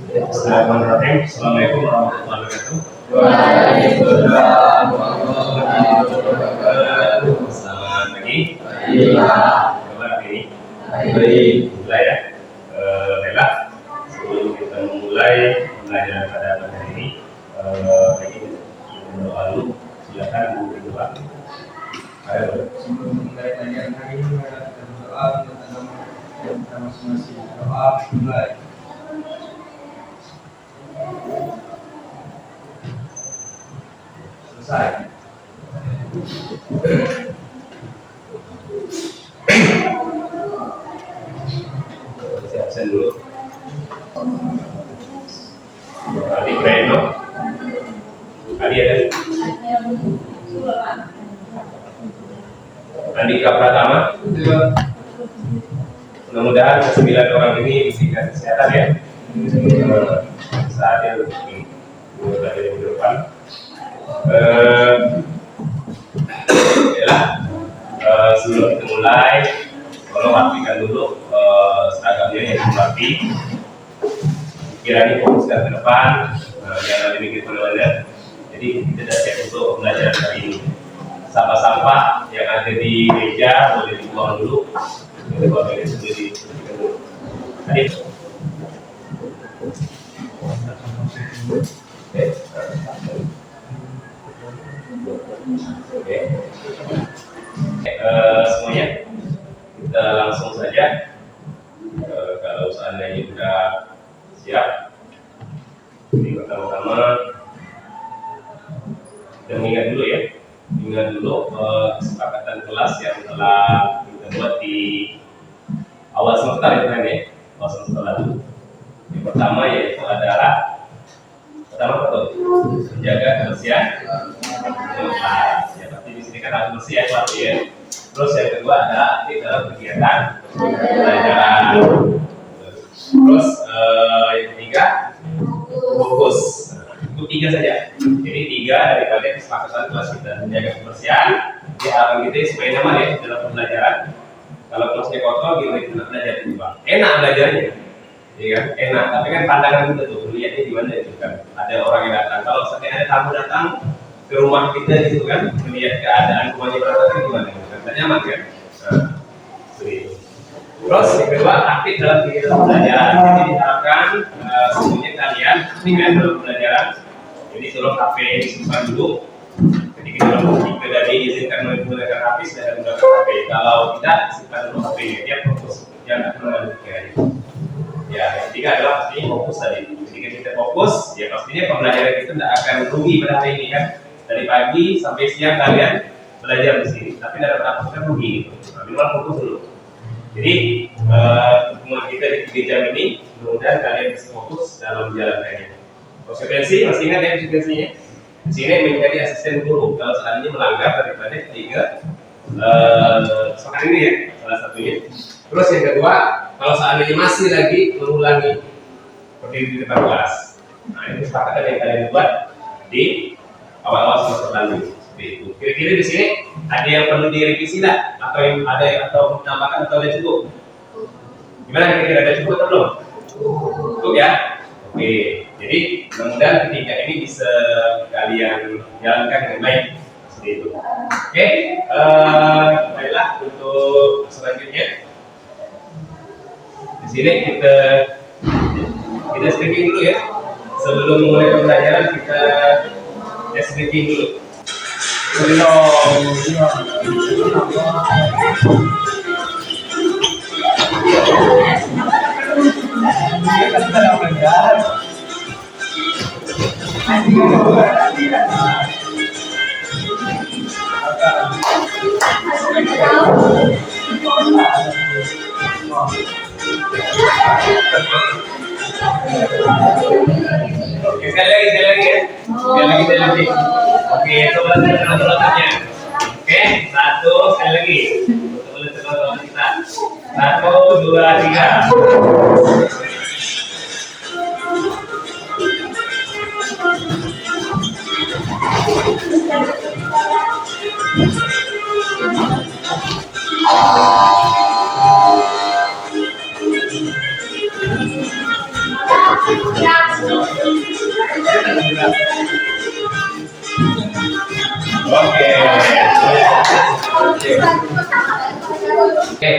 Bismillahirrahmanirrahim. Assalamualaikum warahmatullahi wabarakatuh. Waalaikumsalam warahmatullahi wabarakatuh. Selamat pagi. Kabar hari ini? Baik. Mulai ya. Baiklah. Sebelum kita memulai pembelajaran pada pagi hari ini, ini berdoa dulu. Silakan berdoa. Ayo. Sebelum mulai pelajaran hari ini, kita berdoa tentang kita masing-masing. Doa mulai. Selesai. Absen dulu. Adi Breno. Adi ada. Andika Pratama. Mudah-mudahan ke-9 orang ini diberikan kesehatan ya. Saatnya lebih dari minggu depan. Sebelum kita mulai, tolong rapikan dulu seragamnya yang rapi. Kiranya fokuskan ke depan, jangan dimikir kemana-mana. Jadi kita sudah siap untuk pembelajaran kali ini. Sampah-sampah yang ada di meja boleh dibuang dulu. Kita buang ini sudah dibersihkan dulu. Tadi. Oke. Semuanya kita langsung saja. Kalau seandainya sudah siap, jadi pertama-tama kita mengingat dulu ya, kesepakatan kelas yang telah kita buat di awal semester itu kan ya, awal semester lalu. Yang pertama yaitu adalah menjaga kebersihan kelas. Ya pasti di sini kan harus bersih ya kelas ya. Terus yang kedua adalah aktif dalam kegiatan pelajaran. Terus yang ketiga fokus. Itu 3 saja. Jadi 3 daripada kesepakatan kelas kita menjaga kebersihan. Di harapan kita supaya nyaman ya dalam pembelajaran. Kalau kelasnya kotor, gimana kita belajar juga. Enak belajarnya. Iya kan, enak, tapi kan pandangan kita tuh, lihatnya gimana itu kan. Ada orang yang datang, kalau seandainya ada tamu datang ke rumah kita gitu kan, melihat keadaan rumahnya berantakan gimana gitu kan, nyaman kan. Nah, seperti itu. Terus yang kedua, aktif dalam kegiatan pembelajaran. Jadi diharapkan semuanya kalian aktifkan dalam pembelajaran. Jadi tolong HP disimpan dulu. Ketika tidak diizinkan menggunakan HP, sudah menggunakan HP. Kalau tidak, simpan dulu HP-nya, dia fokus jangan menggunakan. Ya, yang ketiga adalah pastinya fokus tadi. Ketika kita fokus, ya pastinya pembelajaran kita tidak akan rugi pada hari ini kan. Dari pagi sampai siang kalian belajar di sini, tapi tidak dapat apa rugi gitu. Nah, minimal fokus dulu. Jadi pertemuan kita di 3 jam ini, mudah-mudahan kalian bisa fokus dalam menjalankannya. Konsekuensi, masih ingat ya konsekuensinya? Di sini menjadi asisten guru. Kalau seandainya melanggar daripada 3 soal ini ya, salah satunya. Terus yang kedua, kalau seandainya masih lagi mengulangi berdiri di depan kelas, nah itu kesepakatan yang kalian buat di awal-awal semester lalu. Seperti itu. Kira-kira di sini ada yang perlu direvisi lah, atau yang ada yang atau menambahkan atau ada cukup? Gimana kira-kira, ada cukup atau belum? Cukup ya. Oke. Jadi mudah-mudahan ketiga ini bisa kalian jalankan dengan baik. Seperti itu. Oke. Baiklah untuk selanjutnya. Di sini kita speaking dulu ya. Sebelum mulai pembelajaran kita speaking dulu. Oke, sekali lagi ya. Sekali lagi. Oke, coba teman-temannya. Oke, 1 sekali lagi. Teman-teman kita. 1, 2, 3. Oke. Oke,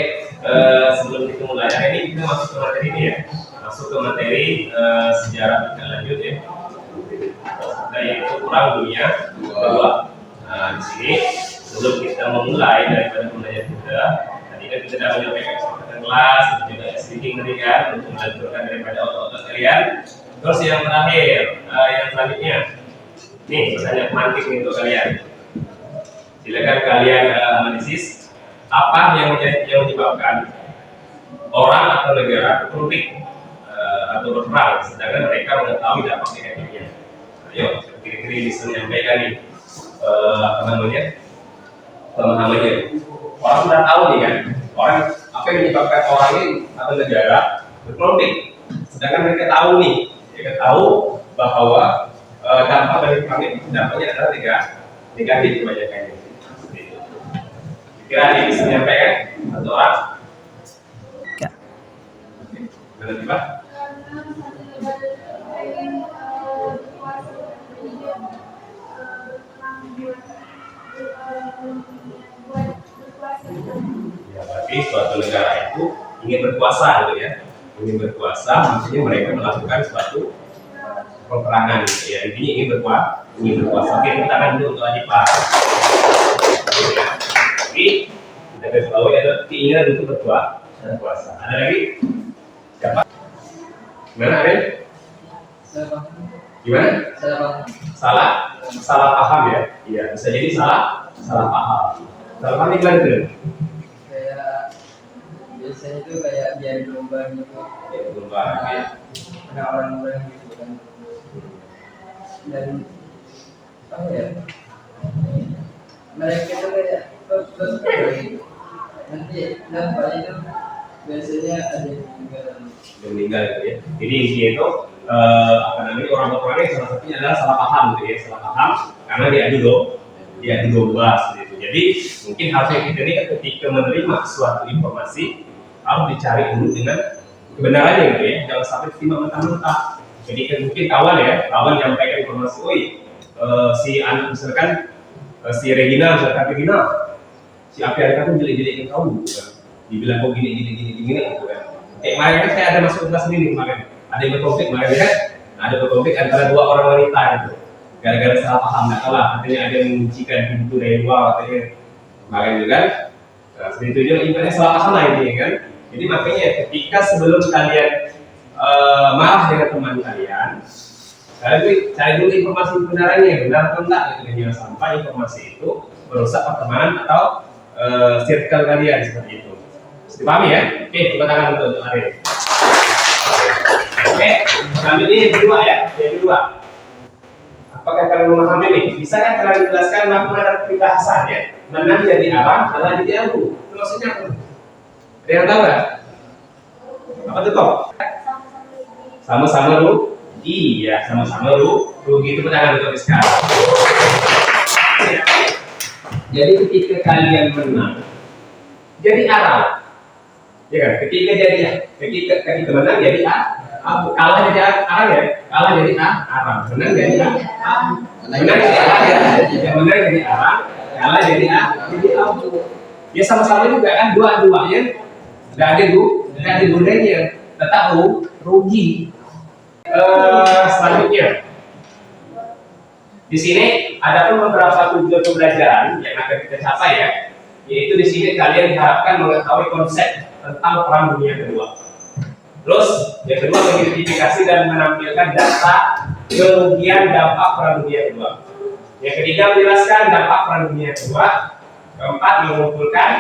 sebelum kita mulai, hari ini kita masuk ke materi ini ya. Masuk ke materi sejarah kita lanjut ya. Nah, yaitu Perang Dunia Kedua. Nah, di sini sebelum kita memulai daripada pembelajaran kita, tadi kan kita sudah menyampaikan kesempatan kelas, juga sedikit mendengar untuk melanjutkan daripada otot-otot kalian. Terus yang terakhir, yang selanjutnya, nih pertanyaan pemantik nih untuk kalian. Silakan kalian analisis apa yang menyebabkan orang atau negara konflik atau berperang, sedangkan mereka mengetahui dampak negatifnya. Ayo, kira-kira bisa menyampaikan nih apa namanya pemahamannya. Orang sudah tahu nih kan, orang apa yang menyebabkan orang ini atau negara berkonflik, sedangkan mereka tahu nih, mereka tahu bahwa dampak dari perang itu dampaknya adalah negatif kebanyakannya. Kira-kira bisa menyampaikan satu orang? Ya. Berarti Pak? Ya, berarti suatu negara itu ingin berkuasa gitu ya. Ingin berkuasa, maksudnya mereka melakukan suatu peperangan gitu ya. Intinya ingin berkuasa. Oke, kita akan dulu untuk Adipa. Tapi kita garis bawahi ada keinginan untuk berkuasa. Ada lagi? Siapa? Gimana Ariel? Gimana? Salah paham ya? Iya, bisa jadi salah paham. Salah paham itu gimana tuh? Kayak biasanya itu kayak biar lomba gitu. Ya, lomba ya. Ada orang-orang gitu kan. Dan apa ya? Mereka itu kayak terus gitu. Nanti dampaknya itu biasanya ada yang meninggal gitu ya. Jadi intinya itu apa namanya orang-orangnya salah satunya adalah salah paham gitu ya, salah paham karena diadu domba seperti itu. Jadi mungkin harusnya kita ini ketika menerima suatu informasi harus dicari dulu dengan kebenarannya gitu ya, jangan sampai terima mentah-mentah. Jadi kan mungkin kawan menyampaikan informasi, si anak misalkan si Regina si Api Arika tuh jelek-jelekin kamu gitu kan, dibilang kok gini gitu kan. Kayak kemarin kan saya ada masuk kelas ini kemarin, ada yang berkonflik kemarin kan, ada berkonflik antara dua orang wanita gitu, gara-gara salah paham, nggak tahu lah, katanya ada yang menguncikan pintu dari luar katanya kemarin juga kan. Nah, seperti itu juga intinya salah paham lah ini kan. Jadi makanya ketika sebelum kalian marah dengan teman kalian, kalian cari dulu informasi kebenarannya, benar atau enggak gitu, jangan sampai informasi itu merusak pertemanan atau circle kalian seperti itu. Dipahami ya? Oke, coba tangan untuk Ariel. Oke, kami ini yang kedua ya, yang kedua. Apakah kalian memahami ini? Bisa kan kalian jelaskan makna peribahasa ya? Menang jadi arang, kalah jadi abu. Itu maksudnya apa? Ada yang tahu nggak? Apa tuh kok? Sama-sama lu? Iya, sama-sama lu. Rugi itu tangan untuk sekarang. Jadi ketika kalian menang, jadi arang. Ya kan? Ketika menang jadi abu, kalah jadi arang ya, kalah jadi arang, menang jadi abu, menang jadi arang ya, menang jadi arang, kalah jadi abu. Ya sama-sama juga kan dua-duanya nggak ada gunanya, tetap rugi. Selanjutnya di sini ada pun beberapa tujuan pembelajaran yang akan kita capai ya, yaitu di sini kalian diharapkan mengetahui konsep tentang Perang Dunia Kedua. Terus yang kedua mengidentifikasi dan menampilkan data kerugian dampak Perang Dunia Kedua. Yang ketiga menjelaskan dampak Perang Dunia Kedua. Keempat mengumpulkan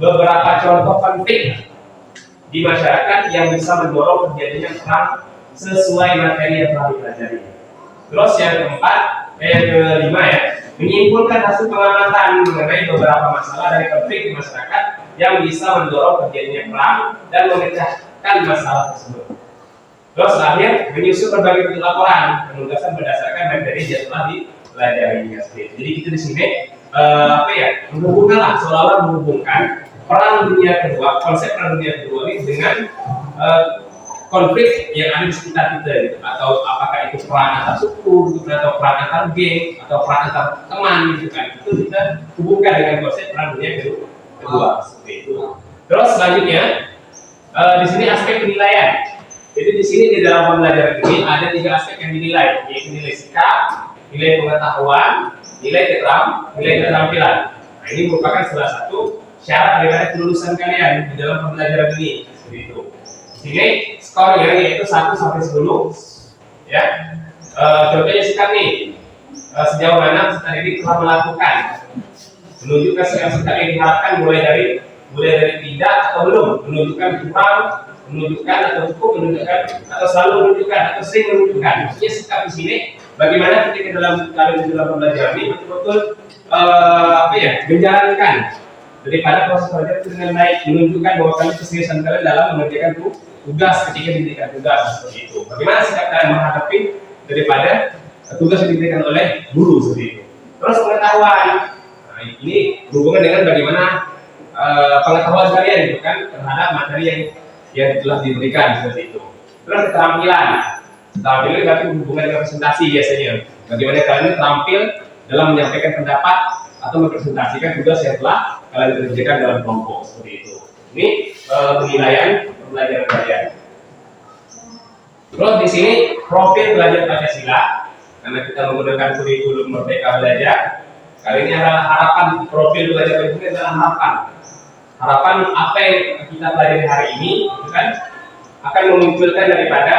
beberapa contoh konflik di masyarakat yang bisa mendorong terjadinya perang sesuai materi yang telah dipelajari. Terus yang kelima ya, menyimpulkan hasil pengamatan mengenai beberapa masalah dari konflik di masyarakat yang bisa mendorong terjadinya perang dan memecahkan masalah tersebut. Terus terakhir menyusun berbagai bentuk laporan penugasan berdasarkan materi yang telah dipelajari. Jadi kita di sini menghubungkan seolah-olah menghubungkan Perang Dunia Kedua, konsep Perang Dunia Kedua ini dengan konflik yang ada di sekitar kita gitu. Atau apakah itu perang antar suku gitu, atau perang antar geng atau perang antar teman gitu kan, itu kita hubungkan dengan konsep perang dunia kedua seperti itu. Terus selanjutnya di sini aspek penilaian. Jadi di sini di dalam pembelajaran ini ada 3 aspek yang dinilai, yaitu nilai sikap, nilai pengetahuan, nilai keterampilan. Nah, ini merupakan salah satu syarat daripada kelulusan kalian di dalam pembelajaran ini. Seperti itu. Sini skornya yaitu 1 sampai 10. Ya. Contohnya sikap nih. Sejauh mana peserta didik telah melakukan menunjukkan sikap-sikap yang diharapkan mulai dari tidak atau belum, menunjukkan kurang, menunjukkan atau cukup, menunjukkan atau selalu menunjukkan atau sering menunjukkan. Maksudnya sikap di sini bagaimana ketika dalam pembelajaran ini betul-betul menjalankan daripada proses belajar itu dengan baik, menunjukkan bahwa kalian keseriusan kalian dalam mengerjakan tugas ketika diberikan tugas seperti itu. Bagaimana sikap kalian menghadapi daripada tugas yang diberikan oleh guru seperti itu. Terus pengetahuan, nah, ini berhubungan dengan bagaimana pengetahuan kalian gitu kan terhadap materi yang telah diberikan seperti itu. Terus keterampilan berarti berhubungan dengan presentasi biasanya. Bagaimana kalian terampil dalam menyampaikan pendapat atau mempresentasikan tugas yang telah kalian kerjakan dalam kelompok seperti itu. Ini penilaian pembelajaran kalian. Terus di sini profil belajar Pancasila, karena kita menggunakan kurikulum Merdeka Belajar. Kali ini adalah harapan profil belajar Pancasila adalah harapan apa yang kita pelajari hari ini, itu kan akan memunculkan daripada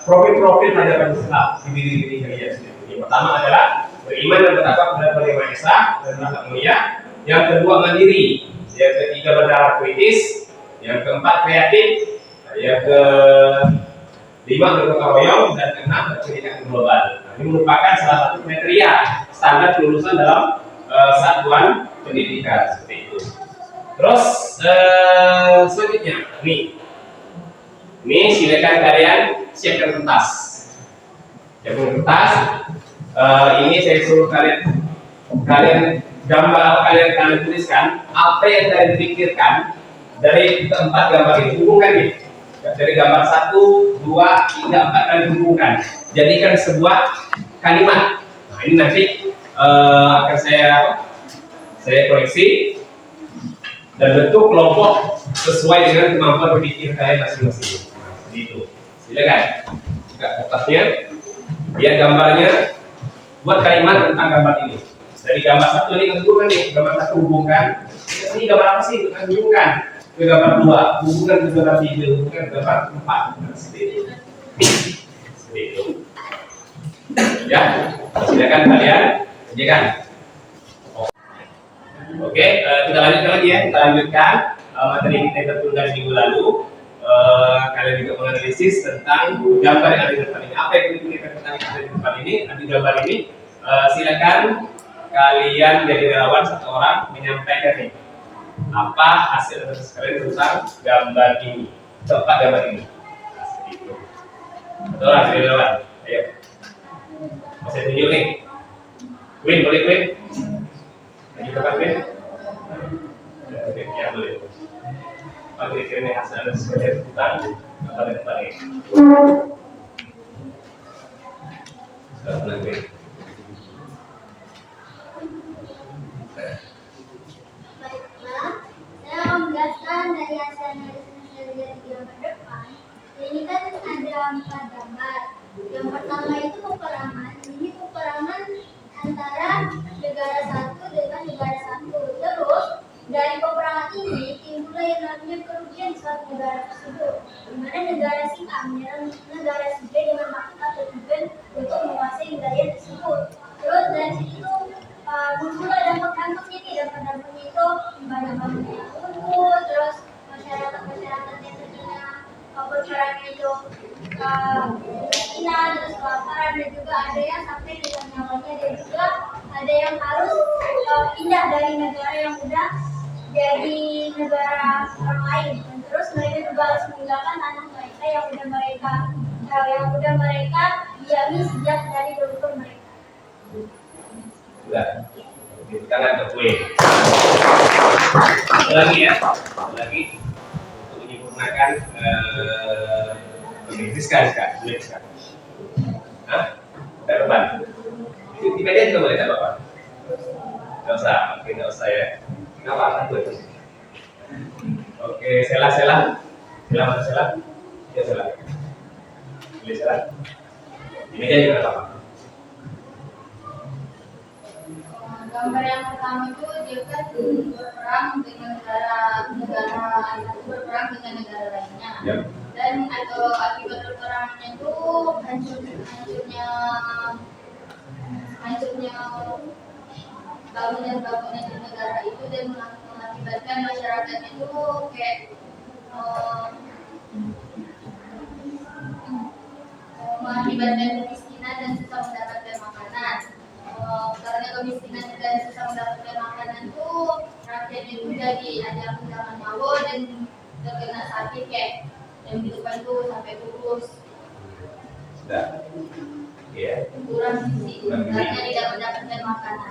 profil-profil belajar Pancasila di diri kalian sendiri. Yang pertama adalah beriman dan bertakwa kepada Tuhan Yang Maha Esa dan berakhlak mulia. Yang kedua mandiri. Yang ketiga berdarah kritis. Yang keempat kreatif. Yang kelima bergotong royong dan keenam berpendidikan global. Nah, ini merupakan salah satu kriteria standar kelulusan dalam satuan pendidikan seperti itu. Terus selanjutnya, ini silakan kalian siapkan kertas. Ini saya suruh kalian gambar apa kalian tuliskan apa yang kalian pikirkan dari keempat gambar ini. Hubungkan nih. Dari gambar 1, 2, 3, 4 kalian hubungkan. Jadikan sebuah kalimat. Nah, ini nanti akan saya koreksi dan bentuk kelompok sesuai dengan kemampuan berpikir kalian masing-masing. Nah, itu. Silakan. Buka kertasnya. Lihat gambarnya. Buat kalimat tentang gambar ini. Dari gambar 1 ini hubungkan nih. Gambar 1 hubungkan. Ini gambar apa sih? Hubungkan ke gambar 2. Hubungkan ke gambar 3. Hubungkan ke gambar 4. Nah, seperti itu. Ya. Silakan kalian kerjakan. Oke, kita lanjutkan lagi ya. Kita lanjutkan materi kita yang tertunda di minggu lalu. Kalian juga menganalisis tentang gambar yang ada di depan ini. Apa yang dipikirkan tentang yang ada di depan ini? Di gambar ini, silakan kalian jadi relawan satu orang menyampaikan nih apa hasil analisis kalian tentang gambar ini, tempat gambar ini. Nah, seperti itu. Satu orang jadi relawan. Ayo. Saya tunjuk nih. Win, boleh Win? Lagi tempat Win? Ya boleh. Oke, ini hasil analisis kalian tentang gambar yang depan ini. Sudah mulai Win. Saya akan menjelaskan dari hasil analisis dari gambar depan. Ini kan ada 4 gambar. Yang pertama itu peperangan. Ini peperangan antara negara satu dengan negara satu. Terus dari peperangan ini timbullah yang namanya kerugian suatu negara tersebut. Di mana negara si A menyerang negara si B dengan maksud atau tujuan untuk menguasai wilayah tersebut. Terus dari situ muncullah dampak-dampaknya nih. Dampak-dampaknya itu banyak yang lumpuh, terus masyarakat yang terkena peperangan itu kemiskinan, terus kelaparan, dan juga ada yang sampai dengan nyawanya, dan juga ada yang harus pindah dari negara yang udah jadi negara orang lain. Dan terus mereka juga harus meninggalkan tanah mereka yang udah mereka diami sejak dari leluhur mereka. Sudah. Kita lihat ke kue. Lagi ya. Lagi. Untuk menyempurnakan menggunakan Rizka. Hah? Ke depan. Itu di media juga boleh tak Bapak? Nggak usah, oke nggak usah ya. Nggak apa-apa tuh. Oke, Sela. Mana Sela? Ya Sela. Pilih Sela. Di media juga nggak apa-apa. Gambar yang pertama itu dia kan berperang dengan negara satu berperang dengan negara lainnya. Ya. Dan atau akibat peperangannya itu hancurnya bangunan di negara itu dan mengakibatkan masyarakatnya itu kayak mengakibatkan kemiskinan dan susah mendapatkan makanan. Karena kemiskinan dan susah mendapatkan makanan itu rakyat itu jadi ada kehilangan nyawa dan terkena sakit kayak yang di depan tuh sampai kurus. Sudah. Iya. Kurang gizi karena tidak mendapatkan makanan.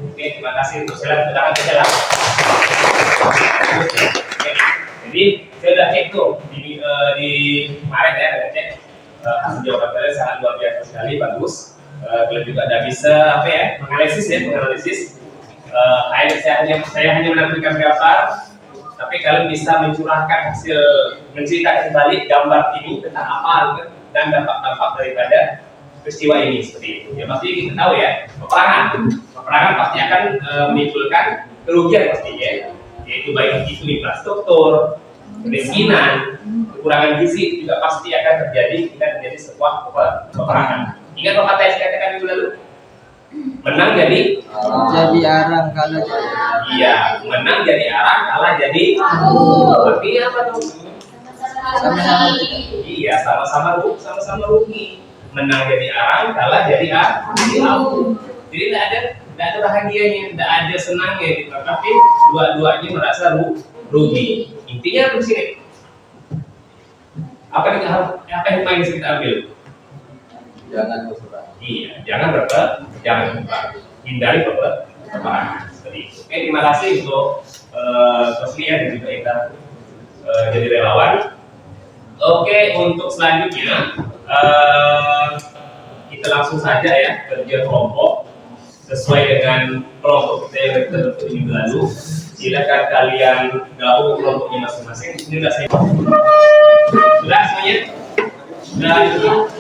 Oke, terima kasih untuk Sela. Tangan ke Sela. Oke. Jadi saya sudah cek tuh di kemarin ya, saya cek hasil jawaban kalian sangat luar biasa sekali, bagus. Kalian juga ada bisa apa ya, menganalisis. Saya hanya menampilkan gambar, tapi kalian bisa mencurahkan hasil, menceritakan kembali gambar ini tentang apa gitu, dan dampak-dampak daripada peristiwa ini seperti itu. Ya pasti kita tahu ya, peperangan pasti akan menimbulkan kerugian pastinya, yaitu baik itu infrastruktur, kemiskinan, kekurangan gizi juga pasti akan terjadi jika terjadi sebuah peperangan. Ingat pepatah yang saya katakan minggu lalu? Menang jadi arang kalau jadi. Iya, menang jadi arang, kalah jadi artinya apa tuh? Sama-sama Iya, sama-sama rugi. Menang jadi arang, kalah jadi abu. Jadi tidak ada bahagianya, tidak ada senangnya gitu. Tapi dua-duanya merasa rugi. Intinya apa sih? Apa yang bisa kita ambil? Jangan berperang. Iya, jangan berperang. Hindari peperangan. Seperti itu. Oke, terima kasih untuk Sofia dan juga Ita jadi relawan. Oke, untuk selanjutnya kita langsung saja ya kerja kelompok sesuai dengan kelompok kita yang kita bentuk minggu lalu. Silakan kalian gabung ke kelompoknya masing-masing. Ini sudah saya. Sudah semuanya? Sudah itu.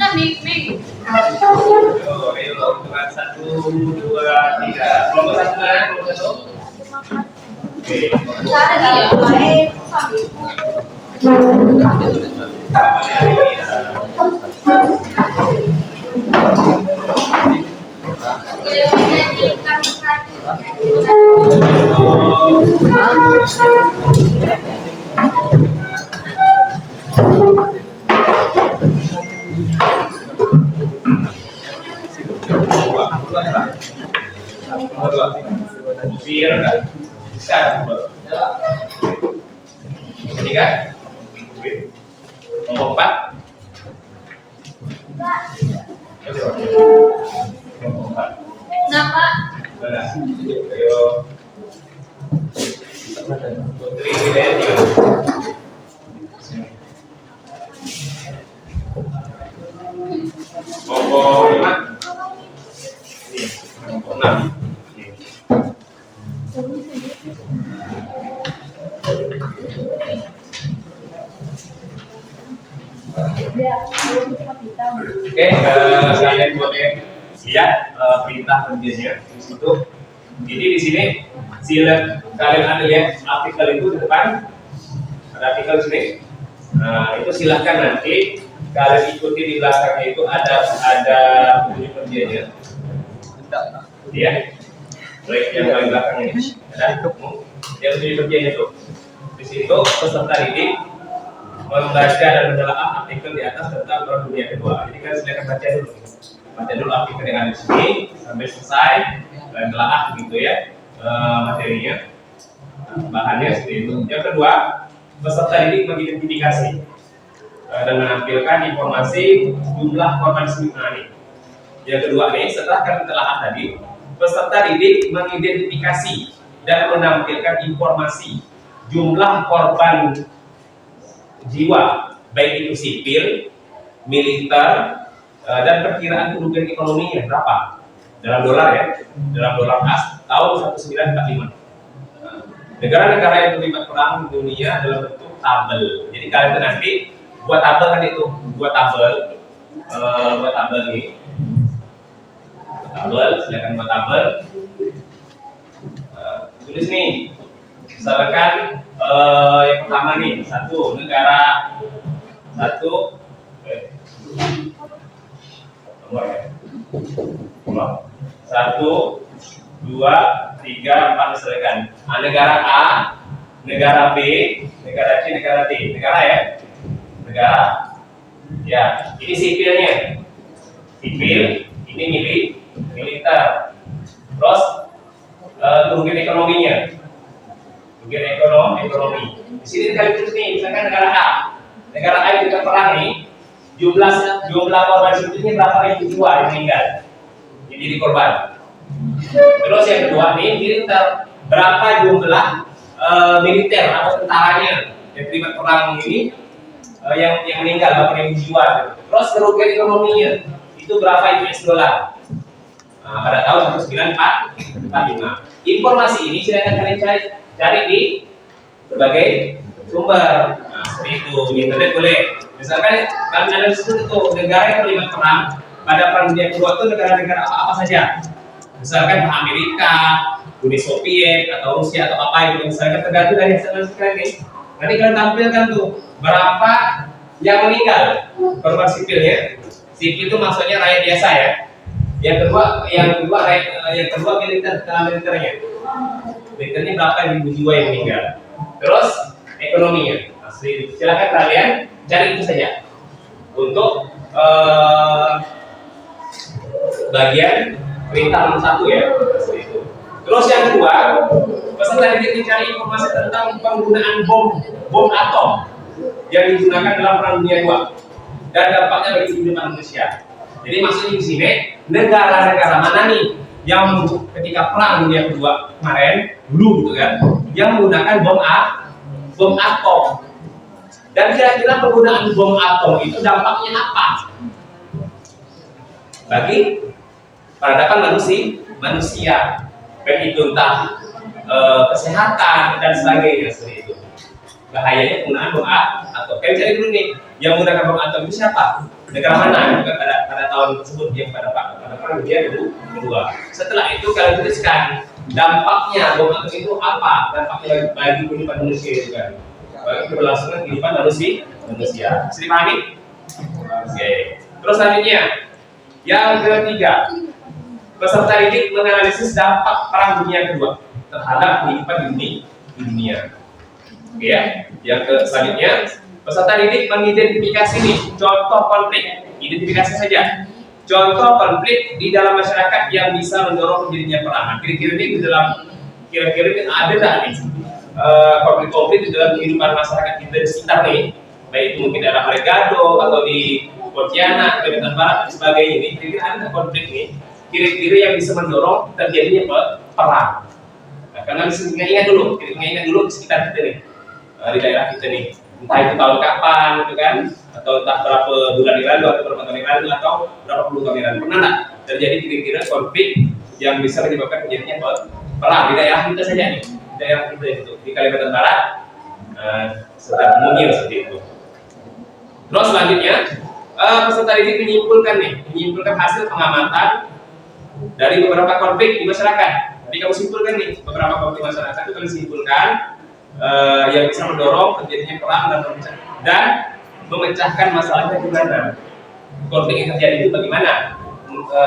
Nah, Ming. Ayo, hitungan 1, 2, 3. Kelompok satu mana? Kelompok satu. Oke. Biar enggak bisa. Tiga. Kelompok 4. Kelompok 4. Kenapa? Benar. Ayo. Putri Hidayat 3. Kelompok 5. Kelompok 6. Oke, kalian boleh lihat perintah kerjanya di situ. Jadi di sini sila kalian ada lihat artikel itu di depan, ada artikel di sini. Nah, itu silahkan nanti kalian ikuti di belakangnya itu ada bunyi kerjanya. Ya, baik yang paling belakang ini ada yang bunyi kerjanya tuh. Di situ peserta didik membaca dan menelaah artikel di atas tentang Perang Dunia Kedua. Jadi kalian silakan baca dulu artikel yang ada di sini sampai selesai dan telaah gitu ya materinya, bahannya seperti itu. Yang kedua, peserta didik mengidentifikasi dan menampilkan informasi jumlah korban tsunami. Yang kedua nih, setelah kalian telaah tadi, peserta didik mengidentifikasi dan menampilkan informasi jumlah korban jiwa, baik itu sipil, militer, dan perkiraan kerugian ekonominya berapa? Dalam dolar ya, dalam dolar as tahun 1945. Negara-negara yang terlibat perang di dunia dalam bentuk tabel. Jadi kalian itu nanti buat tabel kan itu, buat tabel nih. Tabel, silakan buat tabel. Tulis nih, misalkan yang pertama nih, satu negara, satu, nomor ya, satu, dua, tiga, empat, misalkan. Negara A, negara B, negara C, negara D, negara ya, negara. Ya, ini sipilnya, sipil, ini militer. Terus kerugian ekonominya, kerugian ekonomi. Di sini kali terus nih, misalkan negara A juga perang nih, jumlah korban sipilnya berapa ribu jiwa yang meninggal, jadi korban. Terus yang kedua nih, militer, berapa jumlah militer atau tentaranya yang terlibat perang ini yang meninggal, berapa ribu jiwa. Terus kerugian ekonominya itu berapa US dollar pada tahun 1945. Informasi ini silakan kalian cari di berbagai sumber. Seperti itu, di internet boleh. Misalkan kalian ada di situ tuh negara yang terlibat perang pada perang dunia kedua itu negara-negara apa saja. Misalkan Amerika, Uni Soviet atau Rusia atau apa itu, misalkan tergantung dari hasil kalian nih. Nanti kalian tampilkan tuh berapa yang meninggal korban sipilnya. Sipil itu maksudnya rakyat biasa ya. Yang kedua militernya. Militernya berapa ribu jiwa yang meninggal. Terus ekonominya. Silakan kalian cari itu saja untuk bagian perintah nomor 1 ya. Itu. Terus yang kedua, peserta didik mencari informasi tentang penggunaan bom atom yang digunakan dalam perang dunia II dan dampaknya bagi kehidupan manusia. Jadi maksudnya di sini negara-negara mana nih yang ketika perang dunia kedua kemarin dulu gitu kan, yang menggunakan bom atom. Dan kira-kira penggunaan bom atom itu dampaknya apa bagi peradaban manusia, baik itu entah kesehatan dan sebagainya seperti itu. Bahayanya penggunaan bom atom. Kalian cari dulu nih, yang menggunakan bom atom itu siapa? Negara mana? Juga pada tahun tersebut yang pada perang dunia kedua. Setelah itu kalian tuliskan dampaknya bom atom itu apa? Dampaknya bagi kehidupan manusia juga. Bagi keberlangsungan kehidupan manusia. Bisa dipahami? Oke. Terus selanjutnya, yang ketiga, peserta didik menganalisis dampak perang dunia kedua terhadap kehidupan di dunia. Oke ya. Yang selanjutnya, peserta didik mengidentifikasi nih contoh konflik. Identifikasi saja. Contoh konflik di dalam masyarakat yang bisa mendorong terjadinya perang. Kira-kira ini ada nggak nih konflik-konflik di dalam kehidupan masyarakat kita di sekitar nih, baik itu mungkin daerah Maregado atau di Pontianak, Kalimantan Barat dan sebagainya ini. Kira-kira ada konflik nih, kira-kira yang bisa mendorong terjadinya perang. Nah, karena ingat dulu di sekitar kita nih, di daerah kita nih, entah itu tahun kapan gitu kan, atau entah berapa bulan yang lalu atau berapa tahun yang lalu atau berapa puluh tahun yang lalu, pernah nggak terjadi kira-kira konflik yang bisa menyebabkan terjadinya perang di daerah kita saja nih, di daerah kita itu di Kalimantan Barat, sekitar umumnya seperti itu. Terus selanjutnya peserta didik menyimpulkan hasil pengamatan dari beberapa konflik di masyarakat. Jadi kamu simpulkan nih beberapa konflik masyarakat itu kalian simpulkan yang bisa mendorong terjadinya perang dan memecahkan masalahnya gimana. Konflik yang terjadi itu bagaimana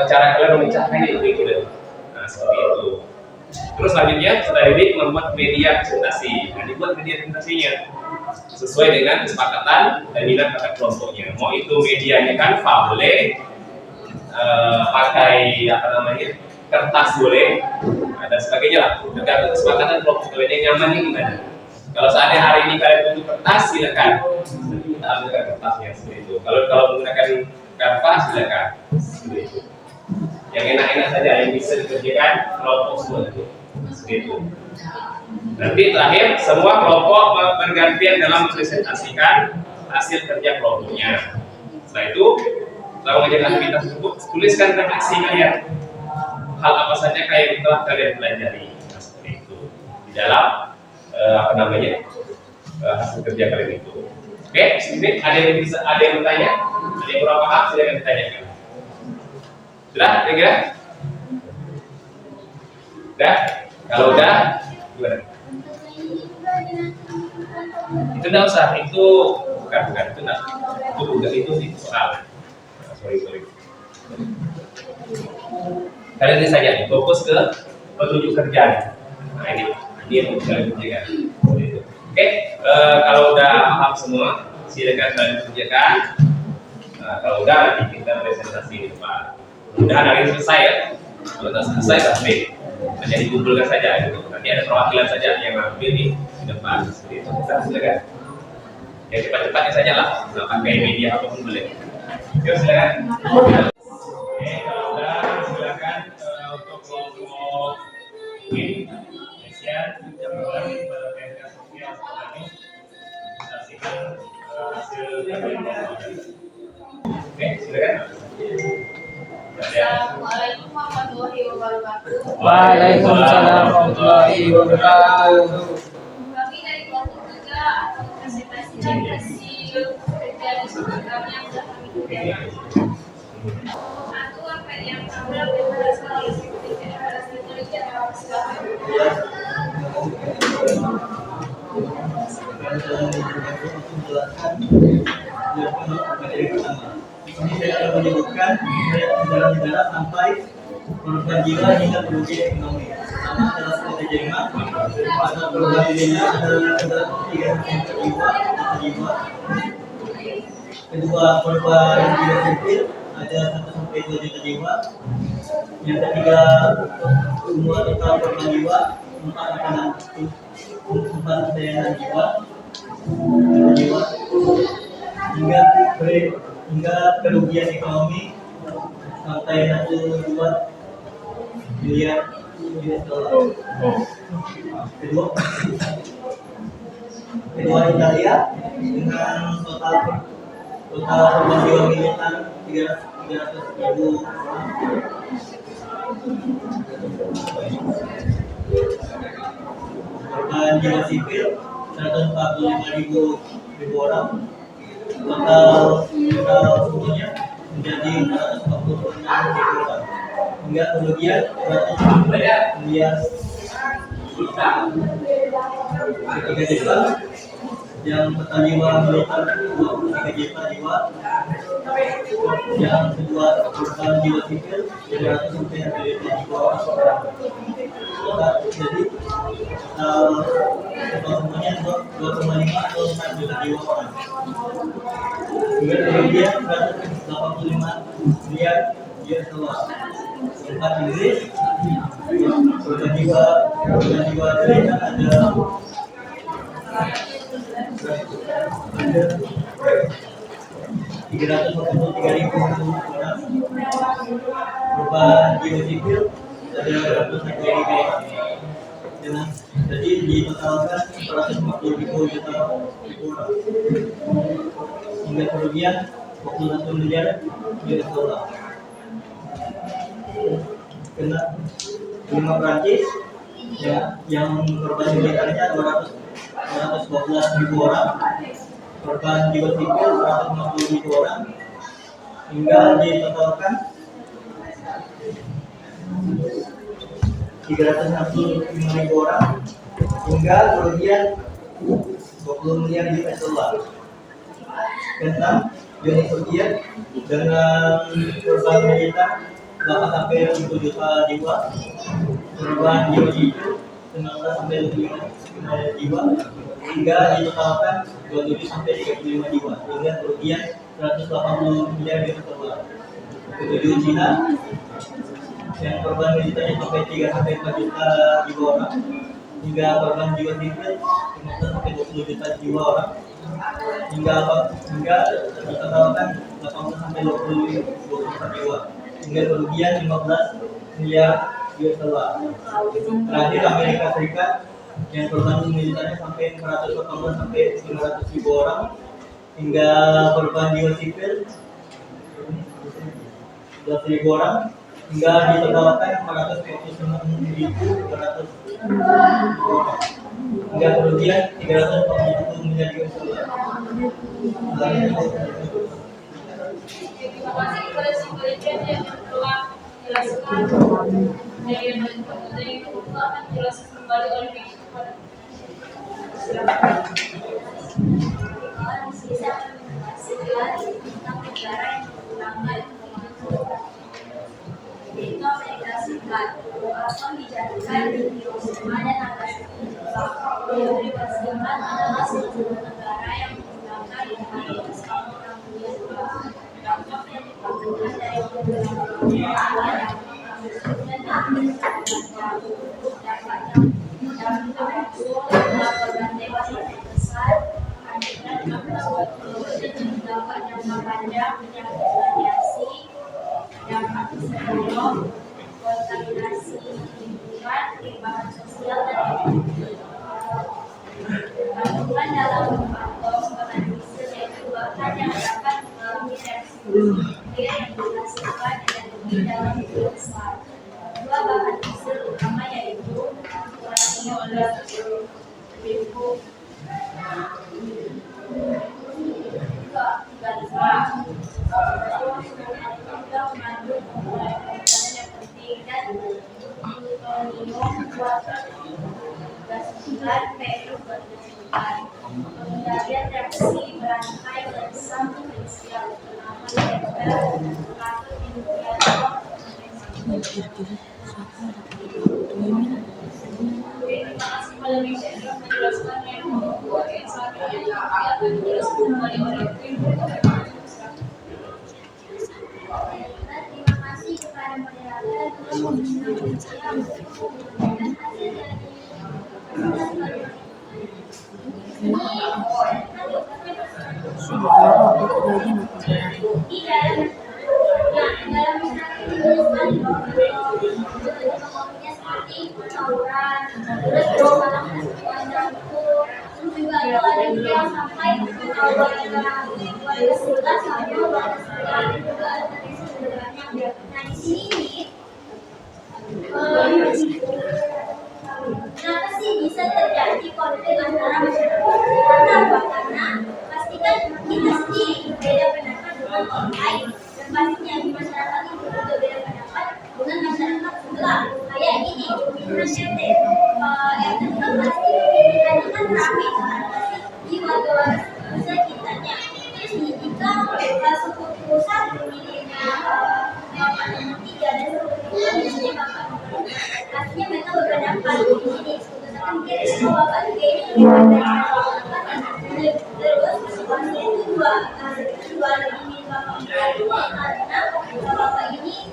cara kalian memecahkannya itu. Nah seperti itu. Terus selanjutnya peserta didik membuat media presentasi. Nah dibuat media presentasinya sesuai dengan kesepakatan dan minat pada kelompoknya. Mau itu medianya Canva boleh, pakai kertas boleh, dan sebagainya lah. Tergantung kesepakatan kelompok kalian yang nyamannya gimana. Kalau seandainya hari ini kalian butuh kertas, silakan. Kita ambilkan kertasnya seperti itu. Kalau menggunakan Canva, silakan. Seperti itu. Yang enak-enak saja yang bisa dikerjakan kelompok semua itu. Seperti itu. Nanti terakhir semua kelompok bergantian dalam mempresentasikan hasil kerja kelompoknya. Setelah itu, setelah mengerjakan aktivitas tersebut, tuliskan refleksi kalian. Hal apa saja yang telah kalian pelajari. Nah, seperti itu di dalam hasil kerja kalian itu. Oke, ini ada yang bertanya, ada yang kurang paham, silakan ditanyakan. Sudah, kira-kira? Udah? Kalau udah, gimana? Itu enggak usah, itu bukan itu enggak. Itu sih soal. Sorry. Kalian ini saja fokus ke petunjuk kerja. Nah ini yang kalian kerjakan. Oke, kalau udah paham semua, silakan kalian kerjakan. Nah, kalau udah nanti kita presentasi di depan. Mudah-mudahan hari ini selesai ya. Kalau tidak selesai sampai hanya dikumpulkan saja gitu. Nanti ada perwakilan saja yang ambil di depan. Seperti itu. Kita silakan. Yang cepat-cepatnya saja lah. Nggak pakai media apapun boleh. Yuk silakan. Oke, kalau udah silakan untuk kelompok ini. Indonesia yang mulai pada PNK sosial ini presentasikan hasil kerjanya. Oke, silakan. Assalamualaikum warahmatullahi wabarakatuh. Waalaikumsalam warahmatullahi wabarakatuh. Kami dari kelompok 3 akan presentasikan hasil kerja di program yang sudah kami kerjakan. Satu apa yang telah dijelaskan oleh Sekretariat pada penelitian dalam silakan. Ini saya akan menyebutkan negara-negara sampai korban jiwa hingga kerugian ekonomi. Pertama adalah Kota Jerman, pada korban jiwa adalah 3 jiwa. Kedua korban jiwa sipil ada 1 sampai 2 juta jiwa. Yang ketiga semua total korban jiwa 4 jiwa. Hingga kerugian ekonomi sampai 1,2 miliar US dollar. Kedua Italia dengan total korban jiwa militer 300.000 orang. Korban jiwa sipil 145.000 orang. Total semuanya menjadi 446.000 orang. Hingga kerugian 100 miliar. Ketiga Jepang yang total jiwa militer 23 juta jiwa. Yang kedua korban jiwa sipil 300 sampai 300 jiwa orang. Jadi semuanya 2,5 atau 4 juta jiwa orang. Hingga kemudian 185 miliar US dollar. Tempat Inggris korban jiwa Amerika ada 343.000 orang. Korban jiwa sipil ada 200.000. Jadi ditotalkan 150.000 juta orang. Hingga kerugian 21 miliar US dollar. Kena 5 Prancis ya, yang korban militernya 212.000 orang, korban jiwa sipil 150.000 orang, hingga ditotalkan 365.000 orang, hingga kerugian 20 miliar US dollar. Keenam, Uni Soviet dengan korban militer 8 sampai 10 juta jiwa, korban jiwa sipil 19 sampai 25 jiwa, hingga ditotalkan 27 sampai 35 jiwa, hingga kerugian 180 miliar US dollar. Ketujuh Cina yang korban militernya sampai 3 sampai 4 juta jiwa orang, hingga korban jiwa sipil 15 sampai 20 juta jiwa orang, hingga ditotalkan 18 sampai 20 jiwa, hingga kerugian 15 miliar US dollar. Terakhir Amerika Serikat yang korban militannya sampai 418 sampai 500 ribu orang, hingga korban jiwa sipil 11 ribu orang, hingga ditotalkan 429.200 orang, hingga kerugian 341 miliar US dollar. Terima kasih kepada si penelitian yang telah menjelaskan dari itu akan dijelaskan kembali oleh Bibi kepada silakan. Bisa menjelaskan tentang negara yang menggunakan yaitu Amerika Serikat. Washington dijadikan di Hiroshima dan Nagasaki. Amerika Serikat adalah satu negara yang menggunakan hari selama Perang Dunia II. Dampak yang ditimbulkan dari beberapa adalah dan dapat korban tewas yang besar, dan dapat jangka panjang penyakit radiasi, dampak psikolog, kontaminasi lingkungan, perubahan sosial dan ekonomi. Kandungan dalam atom bahan fisik yaitu bahan yang dapat mengalami reaksi nuklir yang menghasilkan energi dalam jumlah besar. Dua bahan fisik utama yaitu uranium dan barium. Juga mengandung komponen yang penting dan plutonium buat gas bulan, Peru buat gas bulan. Pengendalian reaksi berangkai lesan potensial terutama tempel, ratu indikator. Terima kasih kepada Bibi yang telah menjelaskan yang membuat yang saat ini akan dijelaskan kembali oleh Bibi. Terima kasih kepada moderator yang telah memberikan hasil dari kenapa sih bisa terjadi konflik antara masyarakat? Karena apa? Karena pastikan kita sendiri beda pendapat dengan orang lain, dan pastinya di masyarakat itu juga beda pendapat dengan masyarakat sebelah. Kayak gini, RT itu kan pasti pemilihannya kan ramai, karena pasti di warga-warga sekitarnya. Terus jika suku pusat pemilihnya bapak nomor 3 dan suku kedua biasanya bapak nomor 4, pastinya mereka berpendapat di sini. Mungkin semua bapak juga ini lebih banyak terus situasinya itu dua ini bapak karena bapak ini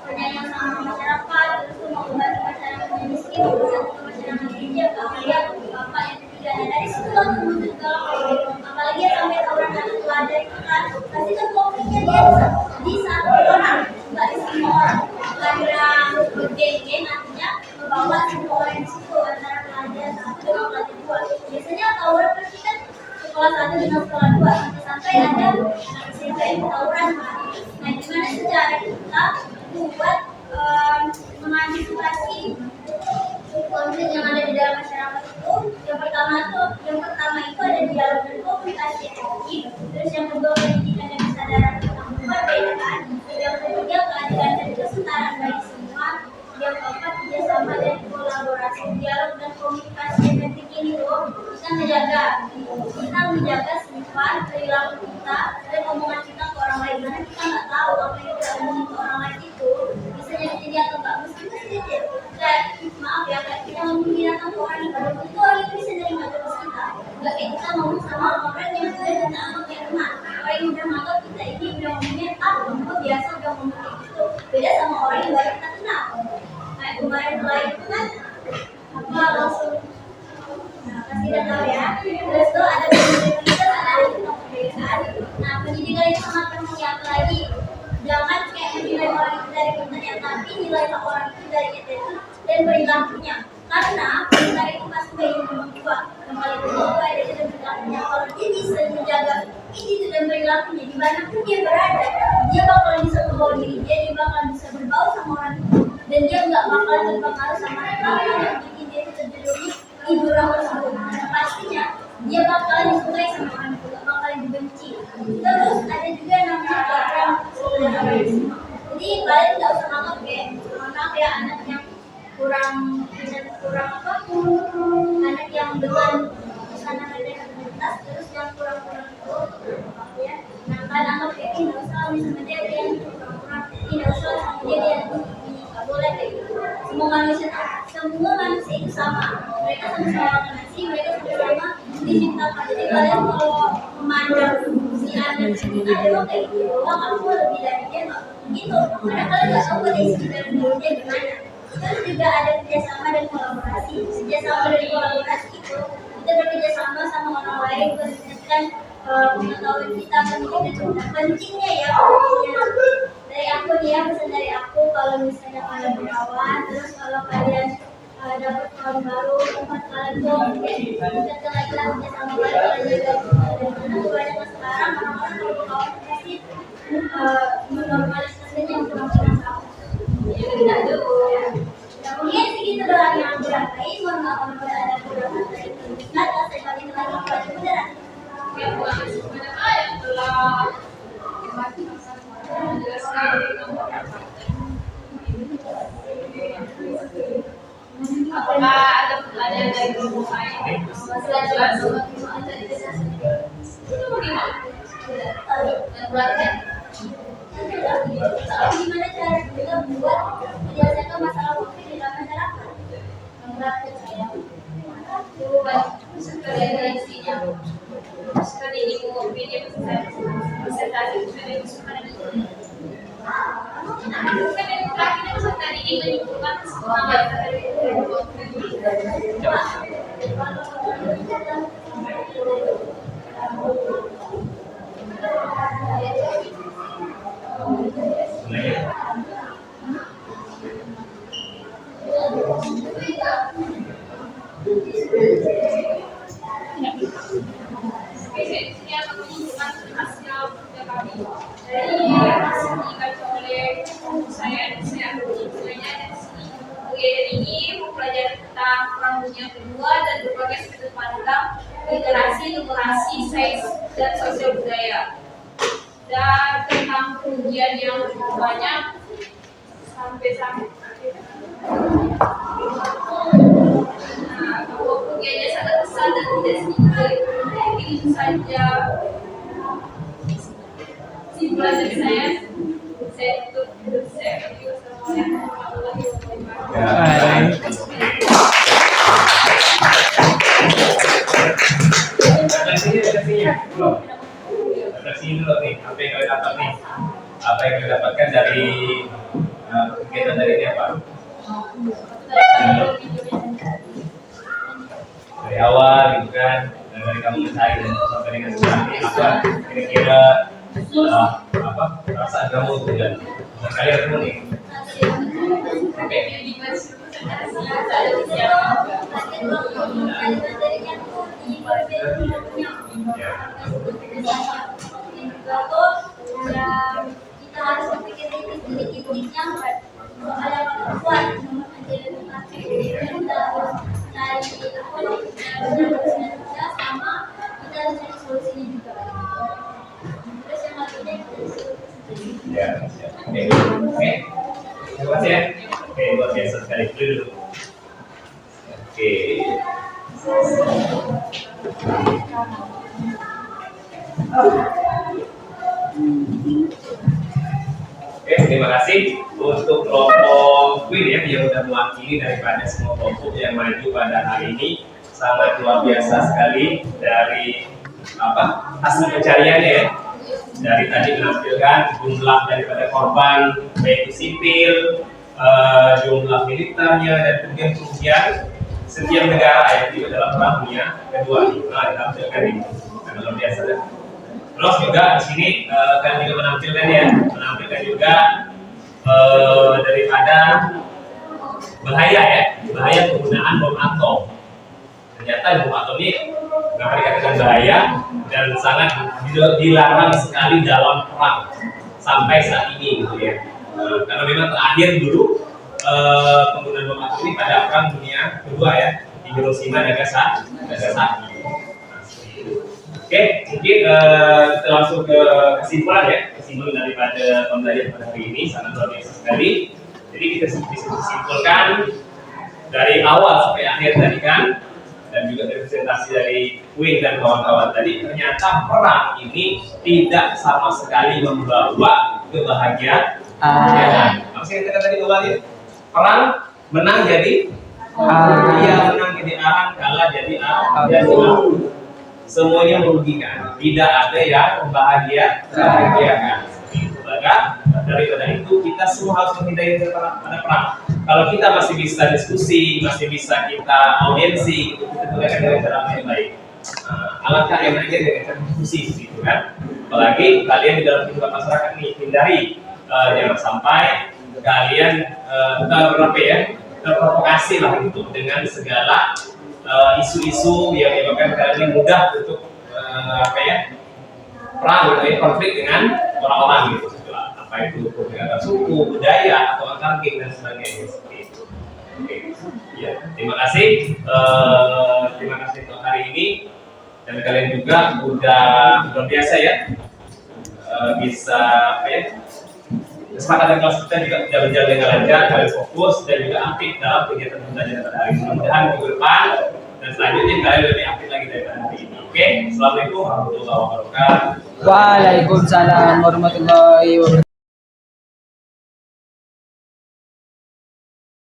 penyayang sama masyarakat, terus mau membantu masyarakat yang miskin, membantu masyarakat kerja, kemudian bapak yang ketiga. Nah dari situ langsung muncul kalau apalagi sampai orang satu pelajar itu kan pasti kan konfliknya dia di satu orang, nggak di semua orang. Karena geng-geng artinya membawa semua orang di situ antara pelajar satu dengan pelajar dua. Biasanya tawuran pasti kan sekolah satu dengan sekolah dua, sampai ada anak SMP yang tawuran. Nah gimana secara kita buat mengantisipasi konflik yang ada di dalam masyarakat itu? Yang pertama itu ada dialog dan komunikasi yang efektif. Terus yang kedua pendidikan dan kesadaran tentang perbedaan. Yang ketiga keadilan dan kesetaraan bagi semua. Yang keempat kerjasama dan kolaborasi, dialog dan komunikasi yang efektif ini loh kita menjaga sifat perilaku kita dan omongan kita ke orang lain. Karena kita nggak tahu apa yang kita omongin ke orang lain itu bisa jadi atau nggak. Meskipun sedikit kayak maaf ya, kayak kita menghinakan ke orang yang baru itu orang itu bisa jadi terus kita. Nggak kayak kita ngomong sama orang yang sudah kita anggap kayak teman. Orang yang udah menganggap kita ini udah ngomongnya kok biasa udah ngomong kayak gitu. Beda sama orang yang baru kita kenal. Kayak kemarin lain itu kan apa langsung pasti udah tahu ya. Terus tuh ada pendidikan, ada tentang perbedaan. Nah pendidikan itu sangat penting, apalagi jangan kayak menilai orang itu dari internet, tapi nilai orang itu dari attitude dan perilakunya. Karena perintah itu pasti baik nomor dua. Yang paling kedua ada dalam perilakunya. Kalau dia bisa menjaga itu dan perilakunya dimanapun dia berada, dia bakal bisa membawa diri dia bakal bisa berbau sama orang itu, dan dia nggak bakal terpengaruh sama hal yang bikin dia terjerumus di jurang tersebut. Dan pastinya dia bakal disukai sama orang itu, nggak bakal dibenci. Terus ada juga yang namanya orang sederhana. Jadi kalian nggak usah nganggap ya anak yang kurang apa, anak yang dengan sana kreativitas, terus yang kurang itu ya. Nah kalian anggap kayak nggak usah sama dia yang kurang, tidak usah sama dia yang ini, nggak boleh kayak gitu. Semua manusia itu sama, mereka sama-sama nasi, mereka sama-sama diciptakan. Jadi kalian kalau memandang si anak ini adalah kayak gitu, aku lebih dari dia, nggak gitu, karena kalian nggak tahu kondisi dari dirinya gimana. Terus juga ada kerjasama dan kolaborasi. Kerjasama dan kolaborasi itu kita bekerja sama sama orang lain berdasarkan pengetahuan kita, pendidikan. Pentingnya ya, dari aku nih ya, pesan dari aku, kalau misalnya kalian berawan, terus kalau kalian dapat kawan baru, tempat kalian tuh kita lagi kerja sama kalian jaga. Karena banyak sekarang orang-orang kalau berkawan pasti menormalisasikan yang kurang-kurang sama. Ya kita dulu ya. Nah, mungkin segitu doang yang aku rasain. Mohon maaf kalau ada kurang dari terlihat. Saya balik lagi kepada saudara. Ya, sebenarnya yang telah menjelaskan apakah ada pertanyaan dari kelompok lain? Sudah jelas? Itu bagaimana? Dan beratnya? Gimana cara kita buat menyelesaikan masalah waktu di dalam masyarakat? Mengerti saya. Coba sekali referensinya. Sekali ini mau video presentasi sudah disebutkan itu. Bukan yang terakhir tadi ini menunjukkan semangat dari literasi, numerasi, sains, dan sosial budaya, dan tentang pengujian yang cukup banyak sampai. Nah, kalau pengujiannya sangat besar dan tidak sedikit, itu saja simpulan dari saya tutup. Saya Sini dulu nih, apa yang kalian dapat nih? Apa yang kalian dapatkan dari kegiatan dari ini apa? Dari awal gitu kan, dari kamu mencari dan sampai dengan sekarang ini apa kira-kira apa perasaan kamu tuh dan kalian ketemu nih? Oke. Kita harus berpikir titik-titiknya soal yang kuat, kita harus cari sama kita harus cari solusinya juga. Terus yang lainnya Ya, oke. Terima kasih ya. Oke, luar biasa sekali dulu. Oke. Oke, terima kasih untuk kelompok Queen ya yang sudah mewakili daripada semua kelompok yang maju pada hari ini. Sangat luar biasa sekali dari hasil pencariannya ya. Dari tadi menampilkan jumlah daripada korban baik itu sipil, jumlah militernya dan kemudian setiap negara yang juga dalam perang dunia kedua ditampilkan ini. Sangat luar biasa ya. Terus juga di sini kan juga menampilkan juga daripada bahaya ya, bahaya penggunaan bom atom. Ternyata bom atom ini dapat dikatakan bahaya dan sangat dilarang sekali dalam perang sampai saat ini gitu ya. Karena memang terakhir dulu penggunaan bom atom ini pada perang dunia kedua ya, di Hiroshima dan Nagasaki. Oke, mungkin kita langsung ke kesimpulan ya, kesimpulan daripada pembelajaran pada hari ini sangat luar biasa sekali. Jadi kita bisa simpulkan dari awal sampai akhir tadi kan, dan juga dari presentasi dari Wing dan kawan-kawan tadi, ternyata perang ini tidak sama sekali membawa kebahagiaan. Apa sih yang kita tadi kembali? Perang menang jadi dia menang jadi arang, kalah jadi arang. Semuanya merugikan, tidak ada yang membahagiakan. Maka daripada itu kita semua harus menghindari pada perang. Kalau kita masih bisa diskusi, masih bisa kita audiensi, kita gunakan dengan cara yang baik. Alangkah enaknya dengan cara diskusi, gitu kan? Apalagi kalian di dalam kehidupan masyarakat nih, hindari jangan sampai kalian terprovokasi lah gitu dengan segala isu-isu yang menyebabkan kalian mudah untuk perang atau konflik dengan orang-orang gitu, apa itu konflik antar suku, budaya atau antar geng dan sebagainya seperti itu. Oke, ya terima kasih untuk hari ini dan kalian juga udah luar biasa ya bisa kesempatan kelas kita juga sudah berjalan dengan lancar, kalian fokus dan juga aktif dalam kegiatan pembelajaran pada hari ini. Mudah-mudahan minggu depan dan selanjutnya kalian lebih aktif lagi daripada hari ini. Oke, assalamualaikum warahmatullahi wabarakatuh. Waalaikumsalam warahmatullahi wabarakatuh.